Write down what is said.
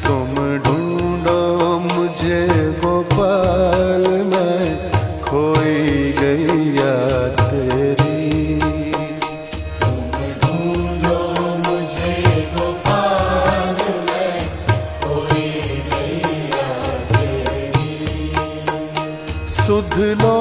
तुम ढूंढो मुझे गोपाल, मैं खोई गैया तेरी। तुम ढूंढो मुझे गोपाल, मैं खोई गैया तेरी। सुध लो